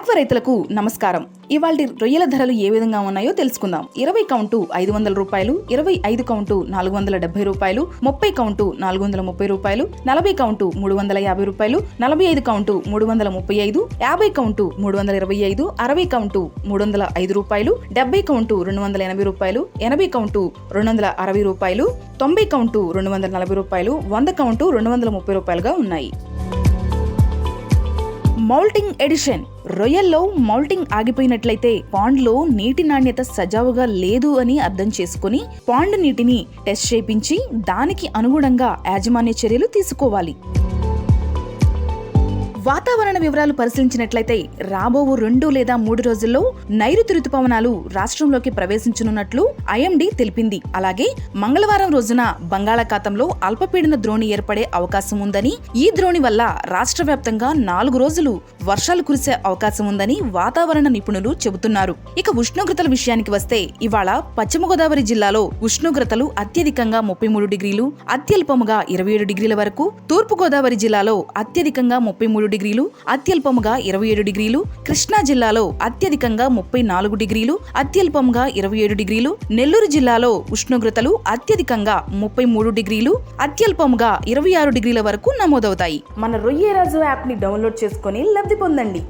Aqua రైతులకు నమస్కారం. ఇవాల్టి రొయ్యల ధరలు ఏ విధంగా ఉన్నాయో తెలుసుకుందాం. 20 కౌంటు 500 రూపాయలు, 25 కౌంటు 470 రూపాయలు, 30 కౌంటు 430 రూపాయలు, 40 కౌంటు 350 రూపాయలు, 45 కౌంటు 335, 50 కౌంటు 325, 60 కౌంటు 305 రూపాయలు, 70 కౌంటు 280 రూపాయలు, 80 కౌంటు 260 రూపాయలు, 90 కౌంటు 240 రూపాయలు, 100 కౌంటు 230 రూపాయలుగా ఉన్నాయి. Moulting edition. రొయ్యల్లో మౌల్టింగ్ ఆగిపోయినట్లయితే పాండ్లో నీటి నాణ్యత సజావుగా లేదు అని అర్థం చేసుకుని పాండ్ నీటిని టెస్ట్ చేయించి దానికి అనుగుణంగా యాజమాన్య చర్యలు తీసుకోవాలి. వాతావరణ వివరాలు పరిశీలించినట్లయితే రాబో 2 లేదా 3 రోజుల్లో నైరుతి రుతుపవనాలు రాష్ట్రంలోకి ప్రవేశించనున్నట్లు ఐఎండీ తెలిపింది. అలాగే మంగళవారం రోజున బంగాళాఖాతంలో అల్పపీడన ద్రోణి ఏర్పడే అవకాశం ఉందని, ఈ ద్రోణి వల్ల రాష్ట్ర వ్యాప్తంగా 4 రోజులు వర్షాలు కురిసే అవకాశం ఉందని వాతావరణ నిపుణులు చెబుతున్నారు. ఇక ఉష్ణోగ్రతల విషయానికి వస్తే ఇవాళ పశ్చిమ గోదావరి జిల్లాలో ఉష్ణోగ్రతలు అత్యధికంగా 33 డిగ్రీలు, అత్యల్పముగా 27 డిగ్రీల వరకు, తూర్పు గోదావరి జిల్లాలో అత్యధికంగా 33 డిగ్రీలు, అత్యల్పముగా 27 డిగ్రీలు, కృష్ణా జిల్లాలో అత్యధికంగా 34 డిగ్రీలు, అత్యల్పంగా 27 డిగ్రీలు, నెల్లూరు జిల్లాలో ఉష్ణోగ్రతలు అత్యధికంగా 33 డిగ్రీలు, అత్యల్పంగా 26 డిగ్రీల వరకు నమోదవుతాయి. మన రొయ్యరాజు యాప్ ని డౌన్లోడ్ చేసుకుని లబ్ధి పొందండి.